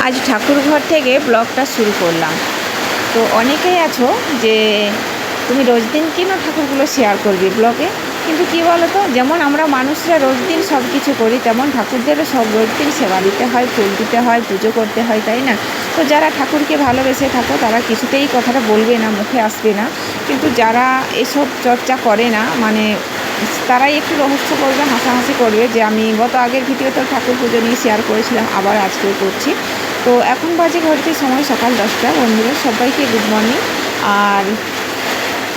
আজ ঠাকুরঘর থেকে ব্লগটা শুরু করলাম। তো অনেকেই আছো যে তুমি রোজ দিন কেন ঠাকুরগুলো শেয়ার করবে ব্লগে, কিন্তু কী বলো তো, যেমন আমরা মানুষরা রোজ দিন সব কিছু করি, তেমন ঠাকুরদেরও সব রোজ দিন সেবা দিতে হয়, ফুল দিতে হয়, পুজো করতে হয়, তাই না? তো যারা ঠাকুরকে ভালোবেসে থাকো তারা কিছুতেই কথাটা বলবে না, মুখে আসবে না। কিন্তু যারা এসব চর্চা করে না, মানে তারাই একটু রহস্য করবে, হাসাহাসি করবে যে আমি গত আগের ভিডিওতে ঠাকুর পুজো নিয়ে শেয়ার করেছিলাম, আবার আজকেও করছি। তো এখন বাজে ঘড়িতে সময় সকাল 10টা। বন্ধুরা সবাইকে গুড মর্নিং। আর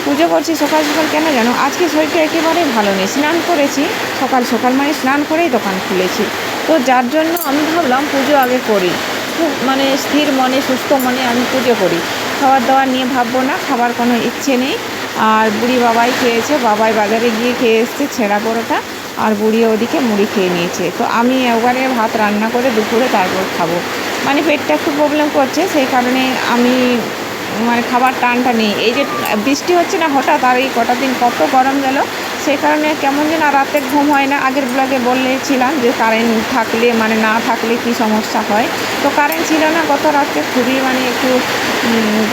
পুজো করছি সকাল সকাল, কেন জানো? আজকে শরীরটা একেবারে ভালো নেই। স্নান করেছি সকাল সকাল, মানে স্নান করেই দোকান খুলেছি। তো যার জন্য আমি ভাবলাম পুজো আগে করি, খুব মানে স্থির মনে সুস্থ মনে আমি পুজো করি। খাবার দাবার নিয়ে ভাববো না, খাবার কোনো ইচ্ছে নেই। আর বুড়ি বাবাই খেয়েছে, বাবাই বাজারে গিয়ে খেয়ে এসছে ছেঁড়া পরোটা, আর বুড়ি ওদিকে মুড়ি খেয়ে নিয়েছে। তো আমি একবারে ভাত রান্না করে দুপুরে তারপর খাবো। মানে পেটটা একটু প্রবলেম করছে, সেই কারণে আমি মানে খাবার টানটা নেই। এই যে বৃষ্টি হচ্ছে না হঠাৎ, আর এই কটা দিন কত গরম গেল, সেই কারণে কেমন যেন রাতে ঘুম হয় না। আগের ব্লগে বলেছিলাম যে কারেন্ট থাকলে মানে না থাকলে কি সমস্যা হয়। তো কারেন্ট ছিল না গত রাতে, খুবই মানে একটু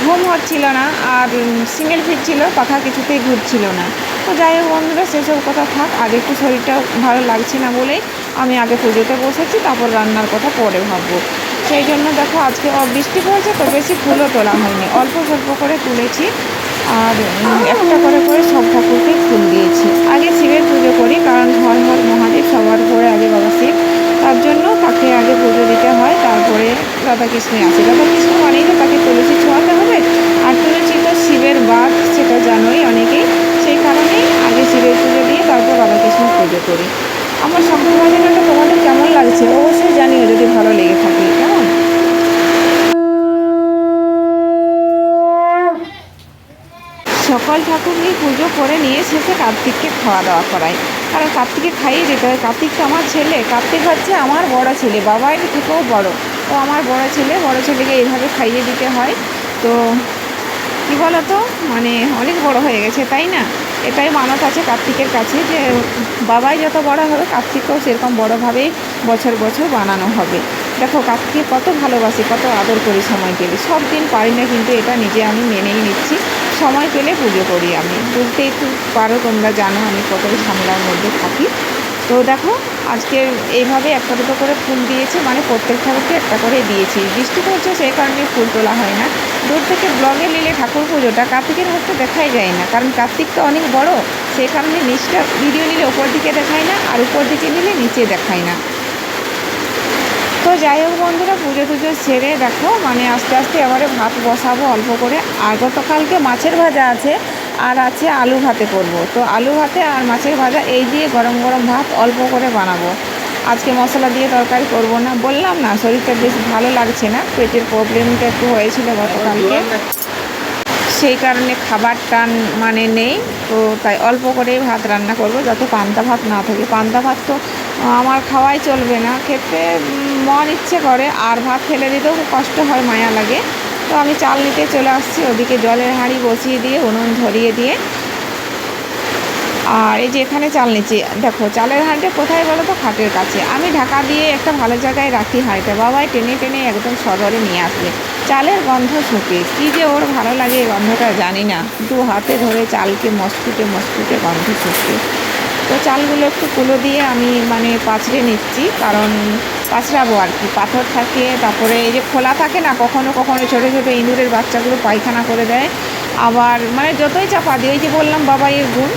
ঘুম হচ্ছিল না। আর সিঙ্গেল ফিট ছিল, পাখা কিছুতেই ঘুরছিল না। তো যাই হোক বন্ধুরা, সেসব কথা থাক। আগে একটু শরীরটা ভালো লাগছে না বলেই আমি আগে পুজোতে বসেছি, তারপর রান্নার কথা পরে ভাববো। সেই জন্য দেখো আজকে বৃষ্টি পড়েছে, তো বেশি ফুলও তোলা হয়নি, অল্প স্বল্প করে তুলেছি। আর একটা করে করে সব ঠাকুরকে ফুল দিয়েছি। আগে শিবের পুজো করি, কারণ হর হর মহাদেব সবার ঘরে আগে বাবা শিব, তার জন্য তাকে আগে পুজো দিতে হয়, তারপরে রাধাকৃষ্ণে আসে। রাধাকৃষ্ণ মানেই তো তাকে তুলসী ছোঁয়াতে হবে, আর তুলসী তো শিবের বাদ, সেটা জানোই অনেকেই। সেই কারণেই আগে শিবের পুজো দিয়ে তারপর রাধাকৃষ্ণ পুজো করি। আমার শঙ্কর বাজানোটা তোমাদের কেমন লাগছে অবশ্যই জানিও, যদি ভালো লেগে থাকে। কেমন সকল ঠাকুর নিয়ে পুজো করে নিয়ে শেষে কার্তিককে খাওয়া দাওয়া করাই, কারণ কার্তিককে খাইয়ে দিতে হয়। কার্তিক তো আমার ছেলে, কার্তিক হচ্ছে আমার বড় ছেলে, বাবার থেকেও বড়। ও আমার বড় ছেলে, বড় ছেলেকে এইভাবে খাইয়ে দিতে হয়। তো কী বলো তো, মানে অনেক বড় হয়ে গেছে, তাই না? এটাই মানত আছে কার্তিকের কাছে যে বাবাই যত বড় হবে কার্তিককেও সেরকম বড়োভাবেই বছর বছর বানানো হবে। দেখো কার্তিককে কত ভালোবাসি, কত আদর করি সময় পেলে। সব দিন পারি না, কিন্তু এটা নিজে আমি মেনেই নিচ্ছি। সময় পেলে পুজো করি আমি, বুঝতেই তো পারো, তোমরা জানো আমি কতই ঝামেলার মধ্যে থাকি। তো দেখো আজকে এইভাবে একটা দুটো করে ফুল দিয়েছি, মানে প্রত্যেক ঠাকুরকে একটা করে দিয়েছি। বৃষ্টি পড়ছে সেই কারণে ফুল তোলা হয় না। দূর থেকে ব্লগে নিলে ঠাকুর পুজোটা কার্তিকের মুখটা দেখাই যায় না, কারণ কার্তিক তো অনেক বড়। সেই কারণে নিচটা ভিডিও নিলে ওপর দিকে দেখায় না, আর উপর দিকে নিলে নিচে দেখায় না। তো যাই হোক বন্ধুরা, পুজো টুজো সেরে দেখো মানে আস্তে আস্তে এবারে ভাত বসাবো অল্প করে। আর গতকালকে মাছের ভাজা আছে, আর আছে আলু ভাতে করব। তো আলু ভাতে আর মাছের ভাজা এই দিয়ে গরম গরম ভাত অল্প করে বানাবো। আজকে মশলা দিয়ে তরকারি করব না, বললাম না শরীরটা বেশ ভালো লাগছে না, পেটের প্রবলেমটা একটু হয়েছিল গতকালকে, সেই কারণে খাবার টান মানে নেই। তো তাই অল্প করেই ভাত রান্না করব, যাতে পান্তা ভাত না থাকে। পান্তা ভাত তো আমার খাওয়াই চলবে না, খেতে মন ইচ্ছে করে, আর ভাত ফেলে দিতেও খুব কষ্ট হয়, মায়া লাগে। তো আমি চাল নিতে চলে আসছি, ওদিকে জলের হাঁড়ি বসিয়ে দিয়ে উনুন ধরিয়ে দিয়ে। আর এই যে এখানে চাল নিচ্ছি, দেখো চালের হাঁড়িটা কোথায় বলো তো, খাটের কাছে। আমি ঢাকা দিয়ে একটা ভালো জায়গায় রাখি হাঁড়িটা, বাবাই টেনে টেনে একদম সদরে নিয়ে আসবে। চালের গন্ধ শুকে কী যে ওর ভালো লাগে, এই গন্ধটা জানি না, দু হাতে ধরে চালকে মস্কুটে মস্কুটে গন্ধ শুকে। তো চালগুলো একটু কুলো দিয়ে আমি মানে পাছড়ে নিচ্ছি, কারণ পাছড়াবো আর কি। পাথর থাকে, তারপরে এই যে খোলা থাকে না, কখনো কখনো ছোটো ছোটো ইঁদুরের বাচ্চাগুলো পায়খানা করে দেয়। আবার মানে যতই চাপা দিই, ওই যে বললাম বাবাইয়ের গুণ,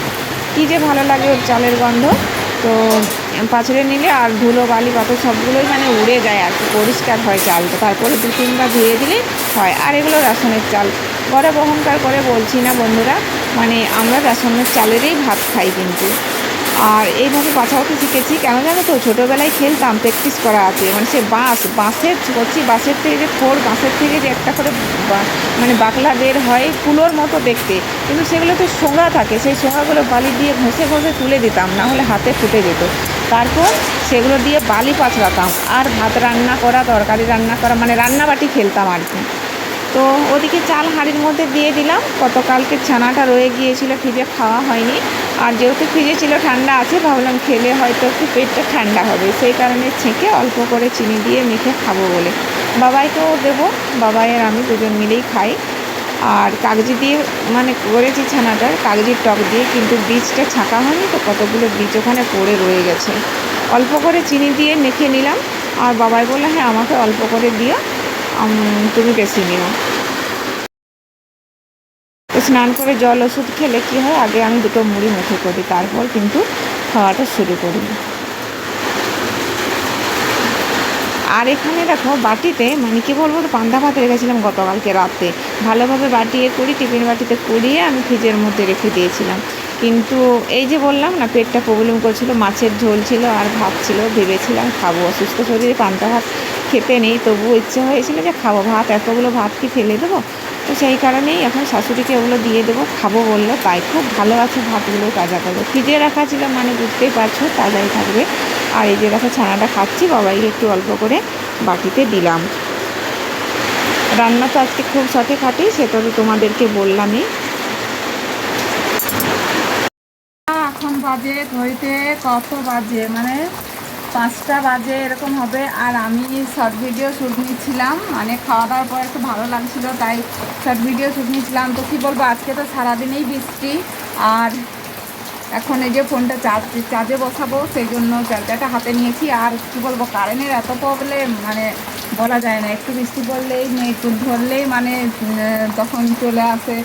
কী যে ভালো লাগে ওর চালের গন্ধ। তো পাছড়ে নিলে আর ধুলো বালি পাথর সবগুলোই মানে উড়ে যায় আর কি, পরিষ্কার হয় চালটা। তারপরে 2-3বার ধুয়ে দিলেই হয়। আর এগুলো রেশনের চাল, গর্ব অহংকার করে বলছি না বন্ধুরা, মানে আমরা রেশনের চালেরই ভাত খাই কিন্তু। আর এইভাবে বাছাও শিখেছি কেন জানো তো, ছোটোবেলায় খেলতাম, প্র্যাকটিস করা আছে। মানে সে বাঁশের কচি বাঁশের থেকে যে খোর, বাঁশের থেকে যে একটা করে মানে বাকলা বের হয় কুলোর মতো দেখতে, কিন্তু সেগুলো তো সোঙা থাকে, সেই সোঙাগুলো বালি দিয়ে ঘষে ঘষে তুলে দিতাম, না হলে হাতে ফুটে যেত। তারপর সেগুলো দিয়ে বালি পাছড়াতাম, আর ভাত রান্না করা, তরকারি রান্না করা, মানে রান্নাবাটি খেলতাম আর কি। তো ওদিকে চাল হাঁড়ির মধ্যে দিয়ে দিলাম। গতকালকে ছানাটা রয়ে গিয়েছিল, ফ্রিজে খাওয়া হয়নি। আর যেহেতু ফ্রিজে ছিল ঠান্ডা আছে, ভাবলাম খেলে হয়তো একটু পেটটা ঠান্ডা হবে, সেই কারণে ছেঁকে অল্প করে চিনি দিয়ে মেখে খাবো বলে। বাবাইকেও দেবো, বাবাই আর আমি দুজন মিলেই খাই। আর কাগজি দিয়ে মানে করেছি ছানাটার, কাগজির টক দিয়ে, কিন্তু বীজটা ছাঁকা হয়নি তো কতগুলো বীজ ওখানে পড়ে রয়ে গেছে। অল্প করে চিনি দিয়ে মেখে নিলাম, আর বাবাই বললো হ্যাঁ আমাকে অল্প করে দিও, তুমি বেশি নিও। তো স্নান করে জল ওষুধ খেলে কী হয়, আগে আমি দুটো মুড়ি মুখে করি, তারপর কিন্তু খাওয়াটা শুরু করি। আর এখানে দেখো বাটিতে মানে কী বলবো, পান্তা ভাত রেখেছিলাম গতকালকে রাতে, ভালোভাবে বাটিয়ে করি টিফিন বাটিতে কুড়িয়ে আমি ফ্রিজের মধ্যে রেখে দিয়েছিলাম। কিন্তু এই যে বললাম না পেটটা প্রবলেম করছিল, মাছের ঝোল ছিল আর ভাত ছিল, ভেবেছিলাম খাবো, অসুস্থ শরীরে পান্তা ভাত খেতে নেই, তবুও ইচ্ছে হয়েছিল যে খাবো, ভাত এতগুলো ভাত কি ফেলে দেবো। তো সেই কারণেই এখন শাশুড়িকে ওগুলো দিয়ে দেবো, খাবো বললো, তাই খুব ভালো আছে ভাতগুলো, তাজা করবো, ফ্রিজে রাখা ছিল মানে বুঝতেই পারছো তাজাই থাকবে। আর এই যে দেখো ছানাটা খাচ্ছি, বাবাইকে একটু অল্প করে বাটিতে দিলাম। রান্না তো আজকে খুব শখে খাটি, সেটা তো তোমাদেরকে বললামই। এখন বাজে ঘড়িতে কত বাজে, মানে 5টা বাজে এরকম হবে। আর আমি শর্ট ভিডিও শ্যুট নিচ্ছিলাম, মানে খাওয়া দাওয়ার পর একটু ভালো লাগছিলো তাই শর্ট ভিডিও শ্যুট নিচ্ছিলাম। তো কী বলবো, আজকে তো সারাদিনেই বৃষ্টি। আর এখন এই যে ফোনটা চার্জে বসাবো, সেই জন্য চার্জারটা হাতে নিয়েছি। আর কী বলবো, কারেন্টের এত প্রবলেম মানে বলা যায় না, একটু বৃষ্টি পড়লেই একটু ধরলেই মানে তখন চলে আসে,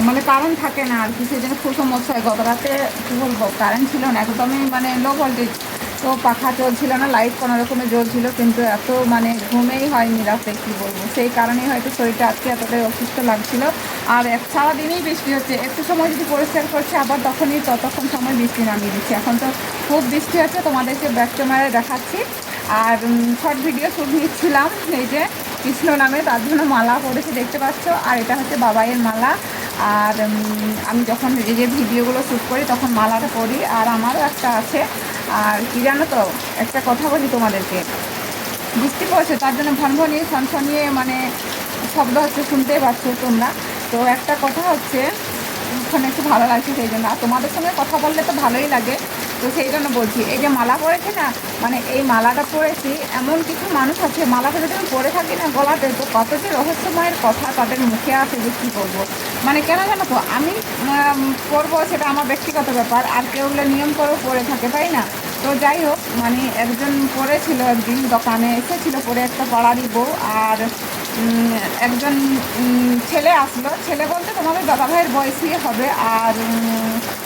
মানে কারেন্ট থাকে না আর কি, সেই জন্য খুব সমস্যা হয়। গত রাতে কী বলবো, কারেন্ট ছিল না, একদমই মানে লো ভোল্টেজ, তো পাখা চলছিল না, লাইট কোনো রকমের জ্বলছিল, কিন্তু এত মানে ঘুমেই হয়নি রাতে, কী বলবো, সেই কারণেই হয়তো শরীরটা আজকে এতটাই অসুস্থ লাগছিল। আর সারাদিনই বৃষ্টি হচ্ছে, একটু সময় যদি পরিষ্কার করছে আবার ততক্ষণ সময় বৃষ্টি নামিয়ে দিচ্ছে। এখন তো খুব বৃষ্টি হচ্ছে, তোমাদেরকে ব্যাক ক্যামেরায় দেখাচ্ছি। আর শর্ট ভিডিও শ্যুট নিচ্ছিলাম, এই যে কৃষ্ণ নামে, তার জন্য মালা পরেছে দেখতে পাচ্ছ, আর এটা হচ্ছে বাবাইয়ের মালা। আর আমি যখন এই যে ভিডিওগুলো শ্যুট করি তখন মালাটা পরি, আর আমারও একটা আছে। আর কি জানো তো, একটা কথা বলি তোমাদেরকে, বৃষ্টি পড়ছে তার জন্য ভনভনিয়ে ছনছনিয়ে মানে শব্দ হচ্ছে, শুনতেই পাচ্ছ তোমরা। তো একটা কথা হচ্ছে, ওখানে একটু ভালো লাগছে সেই জন্য, আর তোমাদের সঙ্গে কথা বললে তো ভালোই লাগে, তো সেই জন্য বলছি। এই যে মালা পরেছি না, মানে এই মালাটা পরেছি, এমন কিছু মানুষ আছে মালাটা যদি আমি পরে থাকি না গলাতে, তো কত যে রহস্যময়ের কথা তাদের মুখে আসে যে কী করবো। মানে কেন জানো তো, আমি পরবো সেটা আমার ব্যক্তিগত ব্যাপার, আর কেউ নিয়ম করেও পরে থাকে, তাই না। তো যাই হোক, মানে একজন পরেছিল, একদিন দোকানে এসেছিলো পরে, একটা পাড়ারই বউ, আর একজন ছেলে আসলো, ছেলে বলতে তোমাদের দাদাভাইয়ের বয়সই হবে, আর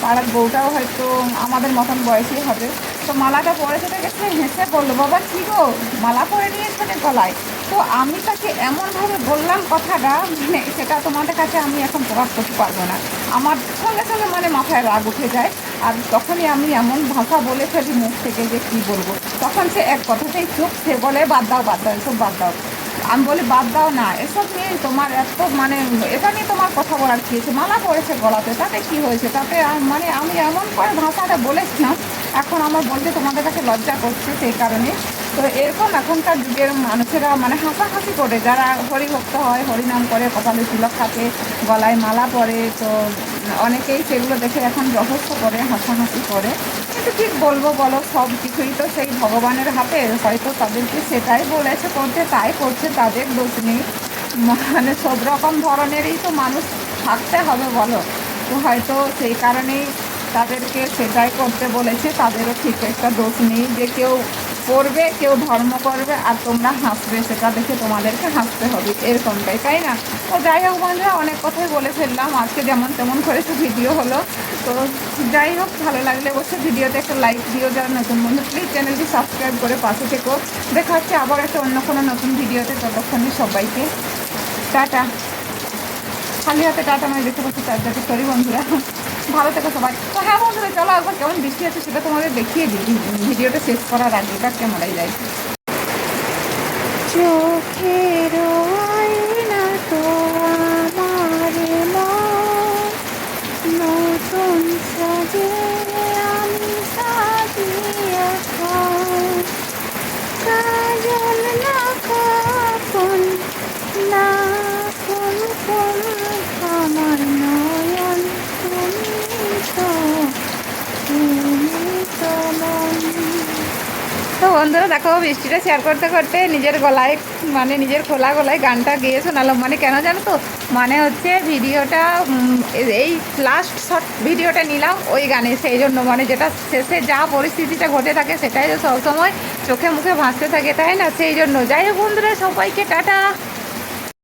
পাড়ার বউটাও হয়তো আমাদের মতন বয়সই হবে। তো মালাটা পরেছে দেখেছে, হেসে বললো, বাবা কী গো, মালা পরে নিয়েছো না গলায়। তো আমি তাকে এমনভাবে বললাম কথাটা, মানে সেটা তোমাদের কাছে আমি এখন প্রকাশ করতে পারবো না, আমার সঙ্গে সঙ্গে মানে মাথায় রাগ উঠে যায়। আর তখনই আমি এমন ভাষা বলে ফেলি মুখ থেকে যে কী বলবো। তখন সে এক কথাতেই চুপ, সে বলে বাদ দাও এসব বাদ দাও। আমি বলি বাদ দাও না, এসব নিয়ে তোমার এত মানে এটা নিয়ে তোমার কথা বলার কী আছে, মালা পড়েছে গলাতে, তাতে কী হয়েছে, তাতে মানে আমি এমন করে ভাষাটা বলেছিলাম, এখন আমার বলতে তোমাদের কাছে লজ্জা করছে সেই কারণে। তো এরকম এখনকার যুগের মানুষেরা মানে হাসাহাসি করে, যারা হরিভক্ত হয়, হরিনাম করে, কপালে তিলক থাকে, গলায় মালা পরে, তো অনেকেই সেগুলো দেখে এখন রহস্য করে, হাসাহাসি করে। কিন্তু ঠিক বলবো বলো, সব কিছুই তো সেই ভগবানের হাতে, হয়তো তাদেরকে সেটাই বলেছে করতে, তাই করছে, তাদের দোষ নেই। মানে সব রকম ধরনেরই তো মানুষ থাকতে হবে বলো, তো হয়তো সেই কারণেই তাদেরকে সেটাই করতে বলেছে, তাদেরও ঠিক একটা দোষ নেই যে কেউ করবে, কেউ ধর্ম করবে আর তোমরা হাসবে, সেটা দেখে তোমাদেরকে হাসতে হবে, এরকমটাই, তাই না। তো যাই হোক বন্ধুরা, অনেক কথাই বলে ফেললাম আজকে, যেমন তেমন করে একটু ভিডিও হলো। তো যাই হোক, ভালো লাগলে অবশ্যই ভিডিওতে একটা লাইক দিও, যারা নতুন বন্ধু প্লিজ চ্যানেলটি সাবস্ক্রাইব করে পাশে থেকো। দেখা হচ্ছে আবার একটা অন্য কোনো নতুন ভিডিওতে, ততক্ষণে সবাইকে টাটা। খালি হাতে টাটা মানে দেখতে পাচ্ছি চার্জারটা, সরি বন্ধুরা, ভালো থেকো সবাই। তো হ্যাঁ বন্ধুরা, চলো একবার কেমন বৃষ্টি আছে সেটা তোমাদের দেখিয়ে দিই ভিডিওটা শেষ করার আগে, এটা কেমনই যায়। চোখের আয়না তো আমার নতুন সাজে আমি সাজিয়ে কাজল না কাপন না কোন আমার নয়ন, তুমি তো মন। তো বন্ধুরা দেখো বৃষ্টিটা শেয়ার করতে করতে নিজের গলায় মানে নিজের খোলা গলায় গানটা গেয়ে শোনালাম। মানে কেন জানো তো, মানে হচ্ছে ভিডিওটা এই লাস্ট শর্ট ভিডিওটা নিলাম ওই গানে, সেই জন্য মানে যেটা শেষে যা পরিস্থিতিটা ঘটে থাকে সেটাই তো সবসময় চোখে মুখে ভাসতে থাকে, তাই না? সেই জন্য যাই হোক বন্ধুরা, সবাইকে টাটা।